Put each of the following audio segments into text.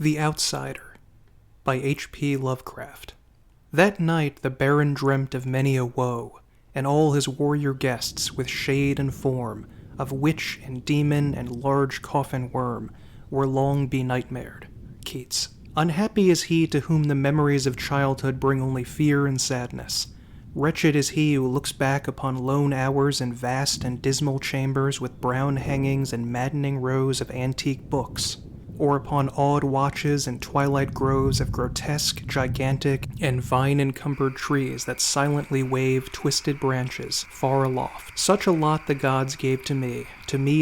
The Outsider by HP Lovecraft. That night the Baron dreamt of many a woe, and all his warrior guests, with shade and form, of witch and demon and large coffin worm, were long benightmared. Keats. Unhappy is he to whom the memories of childhood bring only fear and sadness. Wretched is he who looks back upon lone hours in vast and dismal chambers with brown hangings and maddening rows of antique books, or upon odd watches and twilight groves of grotesque, gigantic, and vine-encumbered trees that silently wave twisted branches far aloft. Such a lot the gods gave to me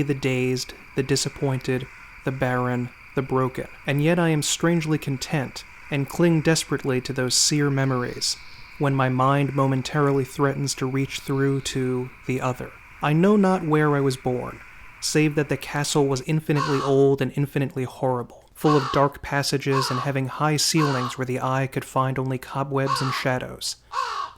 the dazed, the disappointed, the barren, the broken. And yet I am strangely content, and cling desperately to those sear memories, when my mind momentarily threatens to reach through to the other. I know not where I was born, save that the castle was infinitely old and infinitely horrible, full of dark passages and having high ceilings where the eye could find only cobwebs and shadows.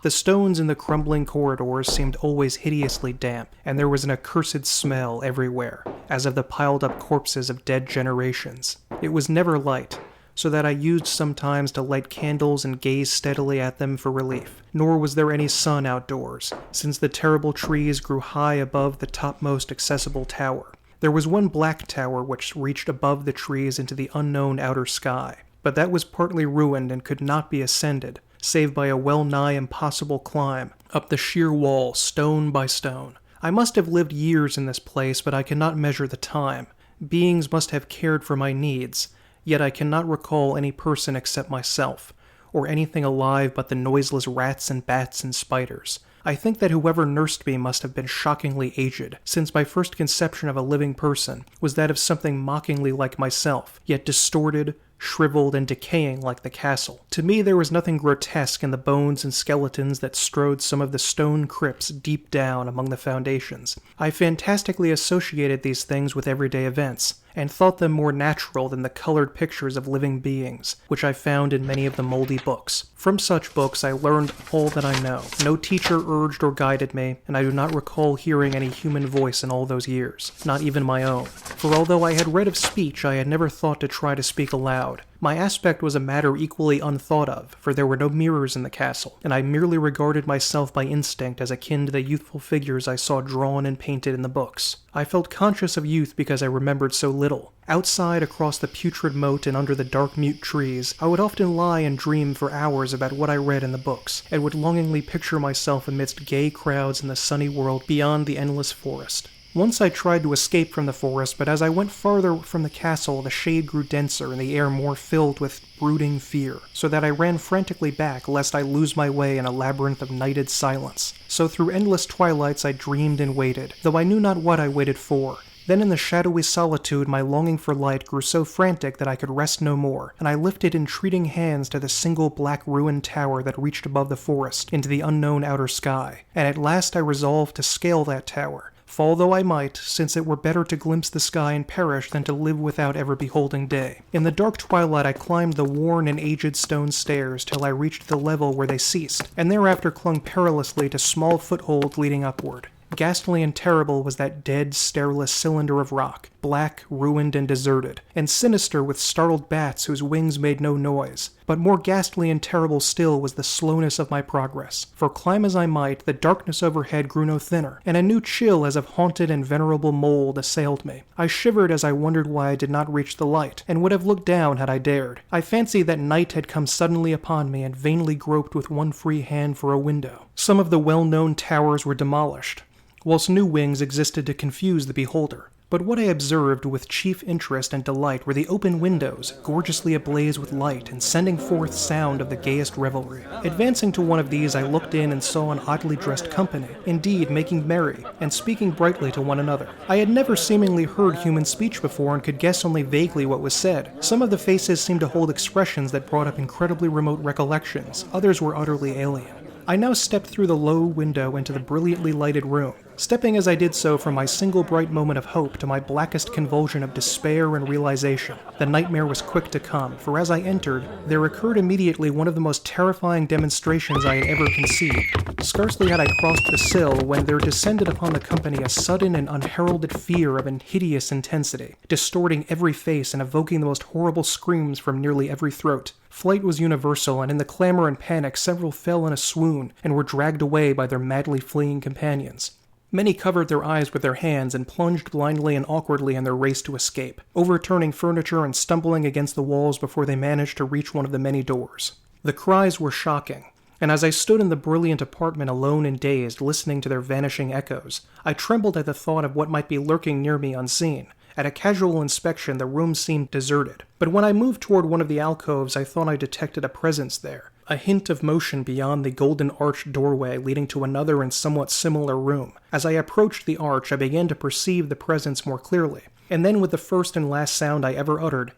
The stones in the crumbling corridors seemed always hideously damp, and there was an accursed smell everywhere, as of the piled-up corpses of dead generations. It was never light, so that I used sometimes to light candles and gaze steadily at them for relief. Nor was there any sun outdoors, since the terrible trees grew high above the topmost accessible tower. There was one black tower which reached above the trees into the unknown outer sky, but that was partly ruined and could not be ascended, save by a well-nigh impossible climb, up the sheer wall, stone by stone. I must have lived years in this place, but I cannot measure the time. Beings must have cared for my needs, yet I cannot recall any person except myself, or anything alive but the noiseless rats and bats and spiders. I think that whoever nursed me must have been shockingly aged, since my first conception of a living person was that of something mockingly like myself, yet distorted, shriveled, and decaying like the castle. To me there was nothing grotesque in the bones and skeletons that strode some of the stone crypts deep down among the foundations. I fantastically associated these things with everyday events, and thought them more natural than the colored pictures of living beings, which I found in many of the moldy books. From such books I learned all that I know. No teacher urged or guided me, and I do not recall hearing any human voice in all those years, not even my own. For although I had read of speech, I had never thought to try to speak aloud. My aspect was a matter equally unthought of, for there were no mirrors in the castle, and I merely regarded myself by instinct as akin to the youthful figures I saw drawn and painted in the books. I felt conscious of youth because I remembered so little. Outside, across the putrid moat and under the dark mute trees, I would often lie and dream for hours about what I read in the books, and would longingly picture myself amidst gay crowds in the sunny world beyond the endless forest. Once I tried to escape from the forest, but as I went farther from the castle, the shade grew denser and the air more filled with brooding fear, so that I ran frantically back lest I lose my way in a labyrinth of nighted silence. So through endless twilights I dreamed and waited, though I knew not what I waited for. Then in the shadowy solitude my longing for light grew so frantic that I could rest no more, and I lifted entreating hands to the single black ruined tower that reached above the forest into the unknown outer sky, and at last I resolved to scale that tower, fall though I might, since it were better to glimpse the sky and perish than to live without ever beholding day. In the dark twilight I climbed the worn and aged stone stairs till I reached the level where they ceased, and thereafter clung perilously to small footholds leading upward. Ghastly and terrible was that dead, stareless cylinder of rock, black, ruined, and deserted, and sinister with startled bats whose wings made no noise. But more ghastly and terrible still was the slowness of my progress, for climb as I might, the darkness overhead grew no thinner, and a new chill as of haunted and venerable mold assailed me. I shivered as I wondered why I did not reach the light, and would have looked down had I dared. I fancied that night had come suddenly upon me and vainly groped with one free hand for a window. Some of the well-known towers were demolished, whilst new wings existed to confuse the beholder. But what I observed with chief interest and delight were the open windows, gorgeously ablaze with light and sending forth sound of the gayest revelry. Advancing to one of these, I looked in and saw an oddly dressed company, indeed making merry, and speaking brightly to one another. I had never seemingly heard human speech before and could guess only vaguely what was said. Some of the faces seemed to hold expressions that brought up incredibly remote recollections, others were utterly alien. I now stepped through the low window into the brilliantly lighted room. stepping as I did so from my single bright moment of hope to my blackest convulsion of despair and realization. The nightmare was quick to come, for as I entered, there occurred immediately one of the most terrifying demonstrations I had ever conceived. Scarcely had I crossed the sill when there descended upon the company a sudden and unheralded fear of an hideous intensity, distorting every face and evoking the most horrible screams from nearly every throat. Flight was universal, and in the clamor and panic several fell in a swoon and were dragged away by their madly fleeing companions. Many covered their eyes with their hands and plunged blindly and awkwardly in their race to escape, overturning furniture and stumbling against the walls before they managed to reach one of the many doors. The cries were shocking, and as I stood in the brilliant apartment alone and dazed, listening to their vanishing echoes, I trembled at the thought of what might be lurking near me unseen. At a casual inspection, the room seemed deserted, but when I moved toward one of the alcoves, I thought I detected a presence there, a hint of motion beyond the golden arched doorway leading to another and somewhat similar room. As I approached the arch, I began to perceive the presence more clearly, and then with the first and last sound I ever uttered,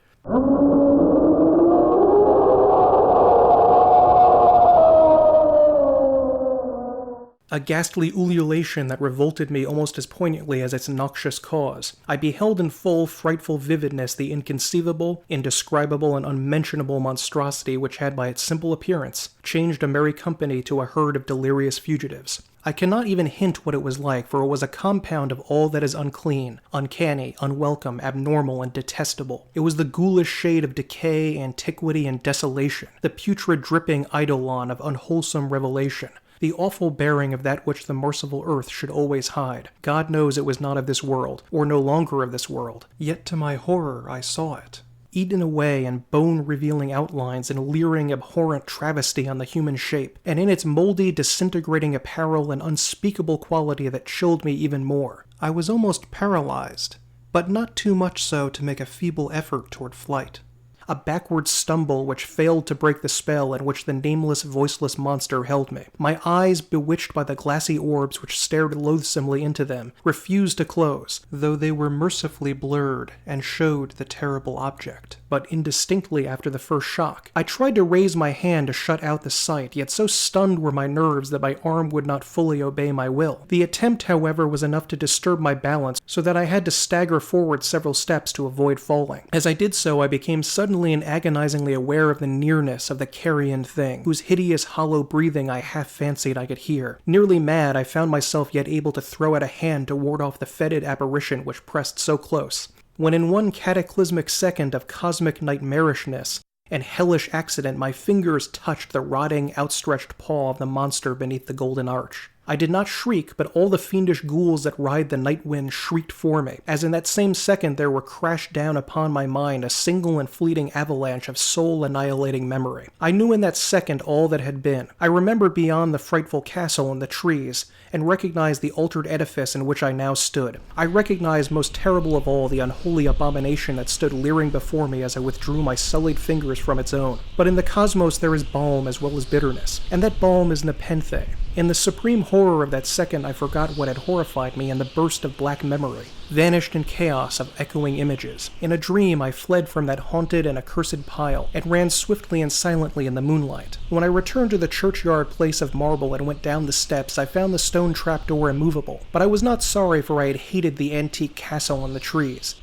a ghastly ululation that revolted me almost as poignantly as its noxious cause. I beheld in full, frightful vividness the inconceivable, indescribable, and unmentionable monstrosity which had by its simple appearance changed a merry company to a herd of delirious fugitives. I cannot even hint what it was like, for it was a compound of all that is unclean, uncanny, unwelcome, abnormal, and detestable. It was the ghoulish shade of decay, antiquity, and desolation, the putrid dripping eidolon of unwholesome revelation, the awful bearing of that which the merciful earth should always hide. God knows it was not of this world, or no longer of this world, yet to my horror I saw it, eaten away in bone-revealing outlines and leering abhorrent travesty on the human shape, and in its moldy, disintegrating apparel an unspeakable quality that chilled me even more. I was almost paralyzed, but not too much so to make a feeble effort toward flight. A backward stumble which failed to break the spell in which the nameless, voiceless monster held me. My eyes, bewitched by the glassy orbs which stared loathsomely into them, refused to close, though they were mercifully blurred and showed the terrible object, but indistinctly after the first shock. I tried to raise my hand to shut out the sight, yet so stunned were my nerves that my arm would not fully obey my will. The attempt, however, was enough to disturb my balance, so that I had to stagger forward several steps to avoid falling. As I did so, I became suddenly and agonizingly aware of the nearness of the carrion thing, whose hideous hollow breathing I half fancied I could hear. Nearly mad, I found myself yet able to throw out a hand to ward off the fetid apparition which pressed so close, when in one cataclysmic second of cosmic nightmarishness and hellish accident my fingers touched the rotting, outstretched paw of the monster beneath the golden arch. I did not shriek, but all the fiendish ghouls that ride the night wind shrieked for me, as in that same second there were crashed down upon my mind a single and fleeting avalanche of soul-annihilating memory. I knew in that second all that had been. I remembered beyond the frightful castle and the trees, and recognized the altered edifice in which I now stood. I recognized most terrible of all the unholy abomination that stood leering before me as I withdrew my sullied fingers from its own. But in the cosmos there is balm as well as bitterness, and that balm is nepenthe. In the supreme horror of that second, I forgot what had horrified me in the burst of black memory, vanished in chaos of echoing images. In a dream, I fled from that haunted and accursed pile, and ran swiftly and silently in the moonlight. When I returned to the churchyard place of marble and went down the steps, I found the stone trapdoor immovable, but I was not sorry, for I had hated the antique castle and the trees.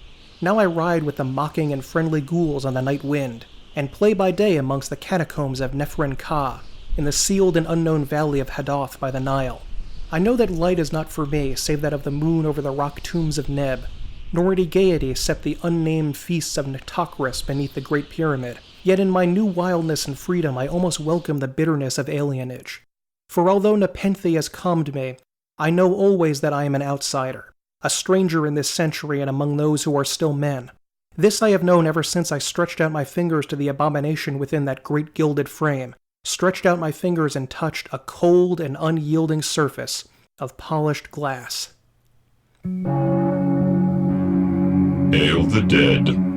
Now I ride with the mocking and friendly ghouls on the night wind, and play by day amongst the catacombs of Nefren-Ka, in the sealed and unknown valley of Hadath by the Nile. I know that light is not for me, save that of the moon over the rock tombs of Neb, nor any gaiety except the unnamed feasts of Nitocris beneath the Great Pyramid. Yet in my new wildness and freedom I almost welcome the bitterness of alienage. For although Nepenthe has calmed me, I know always that I am an outsider, a stranger in this century and among those who are still men. This I have known ever since I stretched out my fingers to the abomination within that great gilded frame, stretched out my fingers and touched a cold and unyielding surface of polished glass. Hail the dead.